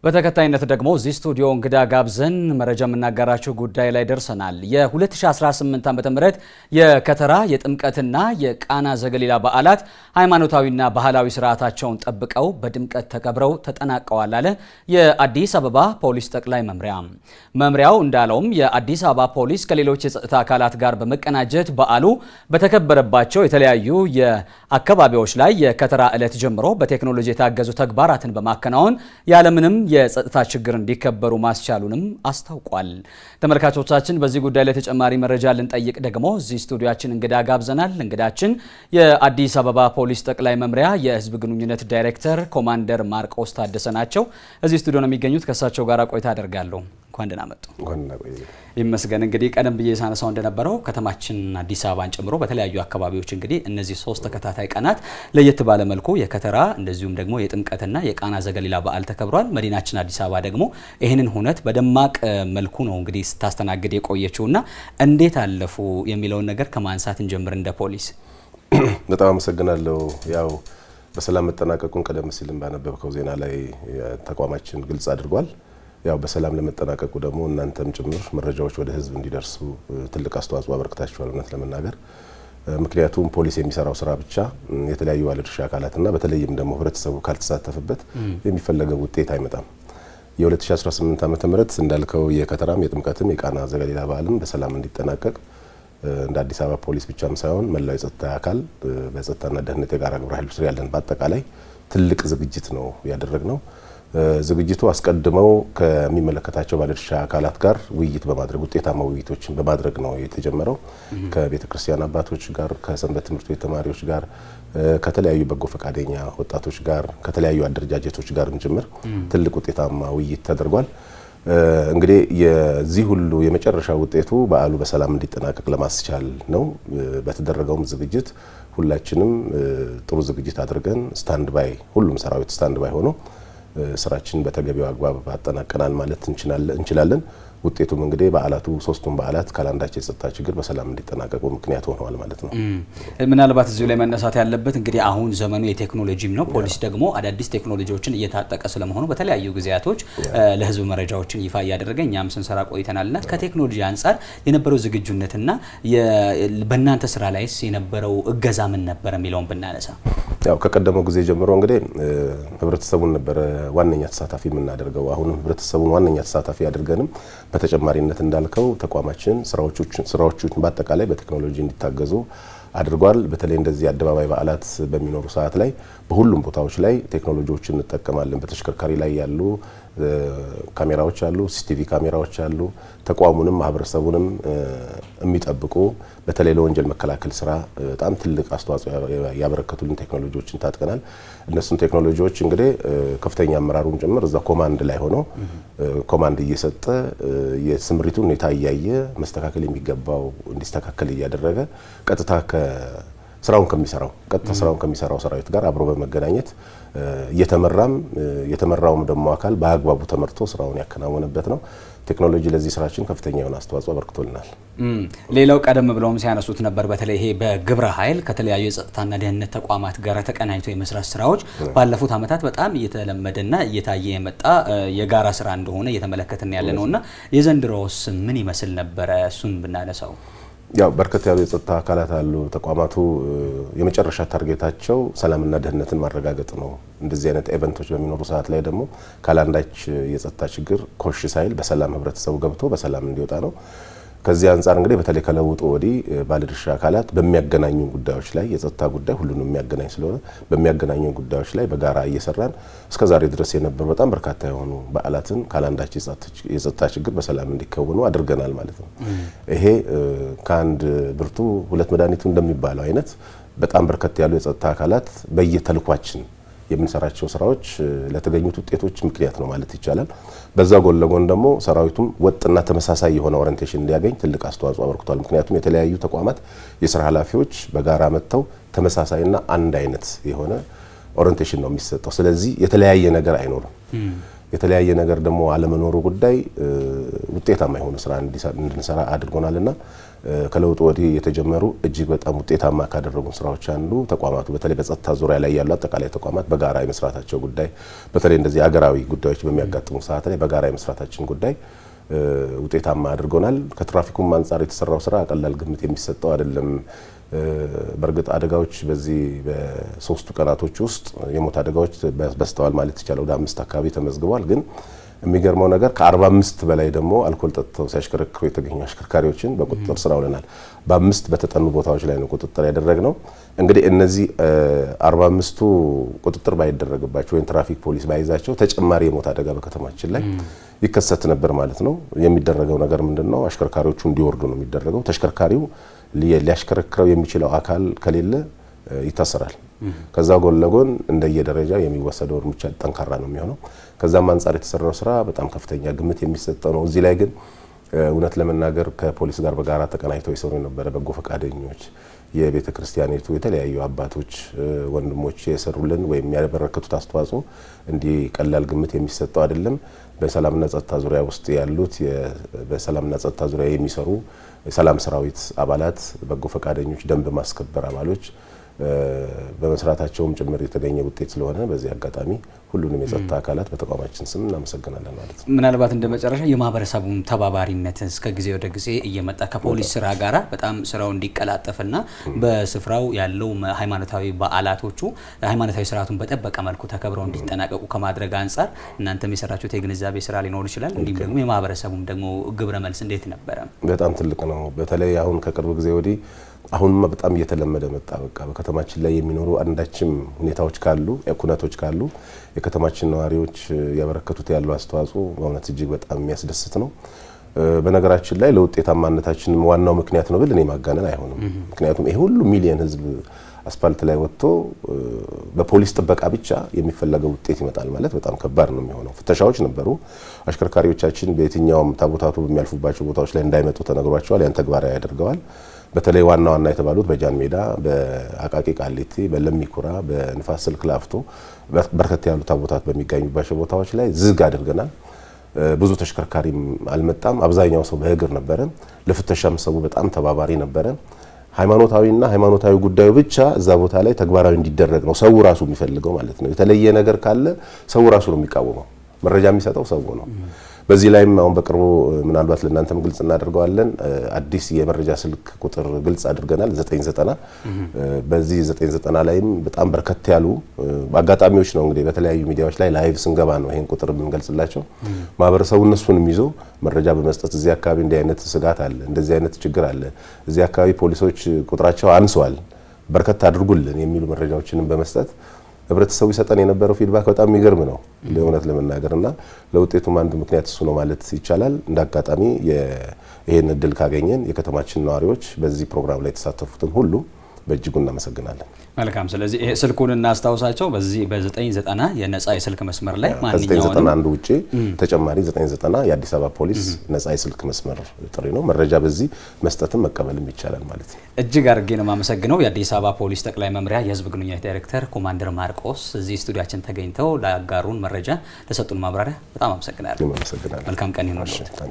በተከታይነት ደግሞ እዚህ ስቱዲዮ እንግዳ ጋብዘን መረጃ የምናጋራችሁ ጉዳይ ላይ ደርሰናል። የ2018 ዓ.ም የከተራ የጥምቀትና የቃና ዘገሊላ በዓላት ሃይማኖታዊና ባህላዊ ስርዓታቸውን ጠብቀው በድምቀት ተከብረው ተጠናቀዋል አለ የአዲስ አበባ ፖሊስ ጠቅላይ መምሪያ። መምሪያው እንዳለውም የአዲስ አበባ ፖሊስ ከሌሎች የጸጥታ አካላት ጋር በመቀናጀት በዓሉ በተከበረባቸው የተለያዩ የአካባቢዎች ላይ የከተራ ዕለት ጀምሮ በቴክኖሎጂ የታገዙ ተግባራትን በማከናወን ያለምንም የጸጥታ ችግር እንዲከበሩ ማስቻሉንም አስታውቋል። ተመልካቾቻችን በዚህ ጉዳይ ላይ ተጨማሪ መረጃ ልንጠይቅ ደግሞ እዚህ ስቱዲዮአችን እንግዳ ጋብዘናል። እንግዳችን የአዲስ አበባ ፖሊስ ጠቅላይ መምሪያ የህዝብ ግንኙነት ዳይሬክተር ኮማንደር ማርቆስ ታደሰ ናቸው። እዚህ ስቱዲዮ ነው የሚገኙት። ከሳቸው ጋር ቆይታ አደርጋለሁ። እንኳን ደህና መጡ። ይመስገን። እንግዲህ ቀደም ብዬ ሳነሳው እንደነበረው ከተማችን አዲስ አበባን ጨምሮ በተለያዩ አካባቢዎች እንግዲህ እነዚህ 3 ተከታታይ ቀናት ለየት ባለ መልኩ የከተራ እንደዚሁም ደግሞ የጥምቀትና የቃና ዘገሊላ በዓል ተከብሯል። መዲናችን አዲስ አበባ ደግሞ ይህንን ሁነት በደማቅ መልኩ ነው እንግዲህ ስታስተናግድ የቆየችውና እንዴት አለፉ የሚለውን ነገር ከማንሳት እንጀምር። እንደ ፖሊስ በጣም አመሰግናለሁ። ያው በሰላም መጠናቀቁን ቀደም ሲል ባነበብከው ዜና ላይ ተቋማችን ግልጽ አድርጓል። ያው በሰላም ለመጠናቀቁ ደግሞ እናንተም ጭምር መረጃዎች ወደ ህዝብ እንዲደርሱ ትልቅ አስተዋጽኦ አበርክታችኋል እውነት ለመናገር። ምክንያቱም ፖሊስ የሚሰራው ስራ ብቻ የተለያዩ ባለድርሻ አካላትና በተለይም ደግሞ ህብረተሰቡ ካልተሳተፈበት የሚፈለገው ውጤት አይመጣም። የ2018 ዓመተ ምህረት እንዳልከው የከተራም የጥምቀትም የቃና ዘገሊላ በዓልም በሰላም እንዲጠናቀቅ እንደ አዲስ አበባ ፖሊስ ብቻም ሳይሆን መላው የጸጥታ አካል በጸጥታና ደህንነት የጋራ ግብረ ኃይል ስር ያለን በአጠቃላይ ትልቅ ዝግጅት ነው ያደረግነው። ዝግጅቱ አስቀድመው ከሚመለከታቸው ባለድርሻ አካላት ጋር ውይይት በማድረግ ውጤታማ ውይይቶችን በማድረግ ነው የተጀመረው። ከቤተክርስቲያን አባቶች ጋር፣ ከሰንበት ትምህርት ቤት ተማሪዎች ጋር፣ ከተለያዩ በጎ ፈቃደኛ ወጣቶች ጋር፣ ከተለያዩ አደረጃጀቶች ጋርም ጭምር ትልቅ ውጤታማ ውይይት ተደርጓል። እንግዲህ የዚህ ሁሉ የመጨረሻ ውጤቱ በዓሉ በሰላም እንዲጠናቀቅ ለማስቻል ነው። በተደረገውም ዝግጅት ሁላችንም ጥሩ ዝግጅት አድርገን ስታንድ ባይ ሁሉም ሰራዊት ስታንድ ባይ ሆኖ ስራችን በተገቢው አግባብ አጠናቀናል ማለት እንችላለን። ውጤቱም እንግዲህ በዓላቱ 3ቱም በዓላት ካላንዳች የጸጥታ ችግር በሰላም እንዲጠናቀቁ ምክንያት ሆነዋል ማለት ነው። ምናልባት እዚሁ ላይ መነሳት ያለበት እንግዲህ አሁን ዘመኑ የቴክኖሎጂም ነው። ፖሊስ ደግሞ አዳዲስ ቴክኖሎጂዎችን እየታጠቀ ስለመሆኑ በተለያዩ ጊዜያቶች ለህዝብ መረጃዎችን ይፋ እያደረገ እኛም ስንሰራ ቆይተናልና ከቴክኖሎጂ አንጻር የነበረው ዝግጁነትና በእናንተ ስራ ላይስ የነበረው እገዛ ምን ነበር የሚለውን ብናነሳ። ያው ከቀደመው ጊዜ ጀምሮ እንግዲህ ህብረተሰቡን ነበር ዋነኛ ተሳታፊ የምናደርገው። አሁንም ህብረተሰቡን ዋነኛ ተሳታፊ አድርገንም በተጨማሪነት እንዳልከው ተቋማችን ስራዎቹን በአጠቃላይ በቴክኖሎጂ እንዲታገዙ አድርጓል። በተለይ እንደዚህ አደባባይ በዓላት በሚኖሩ ሰዓት ላይ በሁሉም ቦታዎች ላይ ቴክኖሎጂዎችን እንጠቀማለን። በተሽከርካሪ ላይ ያሉ ካሜራዎች አሉ፣ ሲሲቲቪ ካሜራዎች አሉ። ተቋሙንም ማህበረሰቡንም የሚጠብቁ በተለይ ለወንጀል መከላከል ስራ በጣም ትልቅ አስተዋጽኦ ያበረከቱልን ቴክኖሎጂዎችን ታጥቀናል። እነሱን ቴክኖሎጂዎች እንግዲህ ከፍተኛ አመራሩን ጭምር እዛ ኮማንድ ላይ ሆኖ ኮማንድ እየሰጠ የስምሪቱን ሁኔታ እያየ መስተካከል የሚገባው እንዲስተካከል እያደረገ ቀጥታ ስራውን ከሚሰራው ሰራዊት ጋር አብሮ በመገናኘት የተመራውም ደግሞ አካል በአግባቡ ተመርቶ ስራውን ያከናወነበት ነው። ቴክኖሎጂ ለዚህ ስራችን ከፍተኛ የሆነ አስተዋጽኦ አበርክቶልናል። ሌላው ቀደም ብለውም ሲያነሱት ነበር በተለይ ይሄ በግብረ ኃይል ከተለያዩ የጸጥታና ደህንነት ተቋማት ጋር ተቀናጅቶ የመስራት ስራዎች ባለፉት ዓመታት በጣም እየተለመደና እየታየ የመጣ የጋራ ስራ እንደሆነ እየተመለከትን ያለ ነውና የዘንድሮስ ምን ይመስል ነበረ? እሱን ብናነሳው ያው በርከት ያሉ የጸጥታ አካላት አሉ። ተቋማቱ የመጨረሻ ታርጌታቸው ሰላምና ደህንነትን ማረጋገጥ ነው። እንደዚህ አይነት ኢቨንቶች በሚኖሩ ሰዓት ላይ ደግሞ ካላንዳች የጸጥታ ችግር ኮሽ ሳይል በሰላም ህብረተሰቡ ገብቶ በሰላም እንዲወጣ ነው። ከዚህ አንጻር እንግዲህ በተለይ ከለውጡ ወዲህ ባለድርሻ አካላት በሚያገናኙ ጉዳዮች ላይ የጸጥታ ጉዳይ ሁሉንም የሚያገናኝ ስለሆነ በሚያገናኙ ጉዳዮች ላይ በጋራ እየሰራን እስከዛሬ ድረስ የነበሩ በጣም በርካታ የሆኑ በዓላትን ካላንዳች የጸጥታ ችግር በሰላም እንዲከወኑ አድርገናል ማለት ነው። ይሄ ከአንድ ብርቱ ሁለት መድኃኒቱ እንደሚባለው አይነት በጣም በርከት ያሉ የጸጥታ አካላት በየተልኳችን የምንሰራቸው ስራዎች ለተገኙት ውጤቶች ምክንያት ነው ማለት ይቻላል። በዛ ጎን ለጎን ደግሞ ሰራዊቱም ወጥና ተመሳሳይ የሆነ ኦሪንቴሽን እንዲያገኝ ትልቅ አስተዋጽኦ አበርክቷል። ምክንያቱም የተለያዩ ተቋማት የስራ ኃላፊዎች በጋራ መጥተው ተመሳሳይና አንድ አይነት የሆነ ኦሪንቴሽን ነው የሚሰጠው። ስለዚህ የተለያየ ነገር አይኖርም። የተለያየ ነገር ደግሞ አለመኖሩ ጉዳይ ውጤታማ የሆነ ስራ እንድንሰራ አድርጎናልና ከለውጡ ወዲህ የተጀመሩ እጅግ በጣም ውጤታማ ካደረጉን ስራዎች አንዱ ተቋማቱ በተለይ በጸጥታ ዙሪያ ላይ ያሉ አጠቃላይ ተቋማት በጋራ የመስራታቸው ጉዳይ በተለይ እንደዚህ ሀገራዊ ጉዳዮች በሚያጋጥሙ ሰዓት ላይ በጋራ የመስራታችን ጉዳይ ውጤታማ አድርጎናል። ከትራፊኩም አንፃር የተሰራው ስራ ቀላል ግምት የሚሰጠው አይደለም። በርግጥ አደጋዎች በዚህ በሶስቱ ቀናቶች ውስጥ የሞት አደጋዎች በስተዋል ማለት ይቻላል። ወደ 5 አካባቢ ተመዝግቧል። ግን የሚገርመው ነገር ከ45 በላይ ደግሞ አልኮል ጠጥተው ሲያሽከረክሩ የተገኙ አሽከርካሪዎችን በቁጥጥር ስር አውለናል። በ5 በተጠኑ ቦታዎች ላይ ነው ቁጥጥር ያደረግነው። እንግዲህ እነዚህ 45ቱ ቁጥጥር ባይደረግባቸው ወይም ትራፊክ ፖሊስ ባይዛቸው ተጨማሪ የሞት አደጋ በከተማችን ላይ ይከሰት ነበር ማለት ነው። የሚደረገው ነገር ምንድነው? አሽከርካሪዎቹ እንዲወርዱ ነው የሚደረገው። ተሽከርካሪው ሊያሽከረክረው የሚችለው አካል ከሌለ ይታሰራል። ከዛ ጎን ለጎን እንደየደረጃው የሚወሰደው እርምጃ ጠንካራ ነው የሚሆነው። ከዛም አንፃር የተሰራው ስራ በጣም ከፍተኛ ግምት የሚሰጠው ነው። እዚህ ላይ ግን እውነት ለመናገር ከፖሊስ ጋር በጋራ ተቀናጅተው ይሰሩ የነበረ በጎ ፈቃደኞች፣ የቤተ ክርስቲያኒቱ የተለያዩ አባቶች፣ ወንድሞች የሰሩልን ወይም ያበረከቱት አስተዋጽኦ እንዲህ ቀላል ግምት የሚሰጠው አይደለም። በሰላምና ጸጥታ ዙሪያ ውስጥ ያሉት በሰላምና ጸጥታ ዙሪያ የሚሰሩ የሰላም ሰራዊት አባላት፣ በጎ ፈቃደኞች፣ ደንብ ማስከበር አባሎች በመስራታቸውም ጭምር የተገኘ ውጤት ስለሆነ በዚህ አጋጣሚ ሁሉንም የጸጥታ አካላት በተቋማችን ስም እናመሰግናለን ማለት ነው። ምናልባት እንደ መጨረሻ የማህበረሰቡን ተባባሪነት እስከ ጊዜ ወደ ጊዜ እየመጣ ከፖሊስ ስራ ጋራ በጣም ስራው እንዲቀላጠፍና በስፍራው ያለው ሃይማኖታዊ በዓላቶቹ ሃይማኖታዊ ስርዓቱን በጠበቀ መልኩ ተከብረው እንዲጠናቀቁ ከማድረግ አንጻር እናንተም የሰራችሁት የግንዛቤ ስራ ሊኖር ይችላል። እንዲሁም ደግሞ የማህበረሰቡም ደግሞ ግብረ መልስ እንዴት ነበረ? በጣም ትልቅ ነው። በተለይ አሁን ከቅርብ ጊዜ ወዲህ አሁንማ በጣም እየተለመደ መጣ። በቃ በከተማችን ላይ የሚኖሩ አንዳችም ሁኔታዎች ካሉ ኩነቶች ካሉ የከተማችን ነዋሪዎች ያበረከቱት ያለው አስተዋጽኦ በእውነት እጅግ በጣም የሚያስደስት ነው። በነገራችን ላይ ለውጤታማነታችን ዋናው ምክንያት ነው ብል እኔ ማጋነን አይሆንም። ምክንያቱም ይሄ ሁሉ ሚሊየን ህዝብ አስፋልት ላይ ወጥቶ በፖሊስ ጥበቃ ብቻ የሚፈለገው ውጤት ይመጣል ማለት በጣም ከባድ ነው የሚሆነው። ፍተሻዎች ነበሩ። አሽከርካሪዎቻችን በየትኛውም ታቦታቱ በሚያልፉባቸው ቦታዎች ላይ እንዳይመጡ ተነግሯቸዋል። ያን ተግባራዊ ያደርገዋል። በተለይ ዋና የተባሉት በጃን ሜዳ፣ በአቃቂ ቃሊቲ፣ በለሚኩራ፣ በንፋስ ስልክ ላፍቶ በርከት ያሉ ታቦታት በሚገኙባቸው ቦታዎች ላይ ዝግ አድርገናል። ብዙ ተሽከርካሪም አልመጣም። አብዛኛው ሰው በእግር ነበረ። ለፍተሻም ሰው በጣም ተባባሪ ነበረ። ሃይማኖታዊና ሃይማኖታዊ ጉዳዩ ብቻ እዛ ቦታ ላይ ተግባራዊ እንዲደረግ ነው ሰው ራሱ የሚፈልገው ማለት ነው። የተለየ ነገር ካለ ሰው ራሱ ነው የሚቃወመው። መረጃ የሚሰጠው ሰው ነው። በዚህ ላይም አሁን በቅርቡ ምናልባት ለእናንተም ግልጽ እናደርገዋለን አዲስ የመረጃ ስልክ ቁጥር ግልጽ አድርገናል 990 በዚህ 990 ላይም በጣም በርከት ያሉ አጋጣሚዎች ነው እንግዲህ በተለያዩ ሚዲያዎች ላይ ላይቭ ስንገባ ነው ይሄን ቁጥር የምንገልጽላቸው። ማህበረሰቡ እነሱንም ይዞ መረጃ በመስጠት እዚህ አካባቢ እንዲህ አይነት ስጋት አለ፣ እንደዚህ አይነት ችግር አለ፣ እዚህ አካባቢ ፖሊሶች ቁጥራቸው አንሷል፣ በርከት አድርጉልን የሚሉ መረጃዎችንም በመስጠት ህብረተሰቡ ይሰጠን የነበረው ፊድባክ በጣም የሚገርም ነው ለእውነት ለመናገርና ለውጤቱም አንዱ ምክንያት እሱ ነው ማለት ይቻላል። እንዳጋጣሚ ይሄን እድል ካገኘን የከተማችን ነዋሪዎች በዚህ ፕሮግራም ላይ የተሳተፉትን ሁሉ በእጅጉ እናመሰግናለን። መልካም። ስለዚህ ይሄ ስልኩን እናስታውሳቸው። በዚህ በ990 የነጻ የስልክ መስመር ላይ ማንኛውንም ከ991 ውጪ ተጨማሪ 990 የአዲስ አበባ ፖሊስ ነጻ የስልክ መስመር ጥሪ ነው። መረጃ በዚህ መስጠትም መቀበልም ይቻላል ማለት ነው። እጅግ አድርጌ ነው የማመሰግነው። የአዲስ አበባ ፖሊስ ጠቅላይ መምሪያ የህዝብ ግንኙነት ዳይሬክተር ኮማንደር ማርቆስ እዚህ ስቱዲያችን ተገኝተው ለአጋሩን መረጃ ለሰጡን ማብራሪያ በጣም አመሰግናለሁ። አመሰግናለሁ። መልካም ቀን ይሁንልዎት።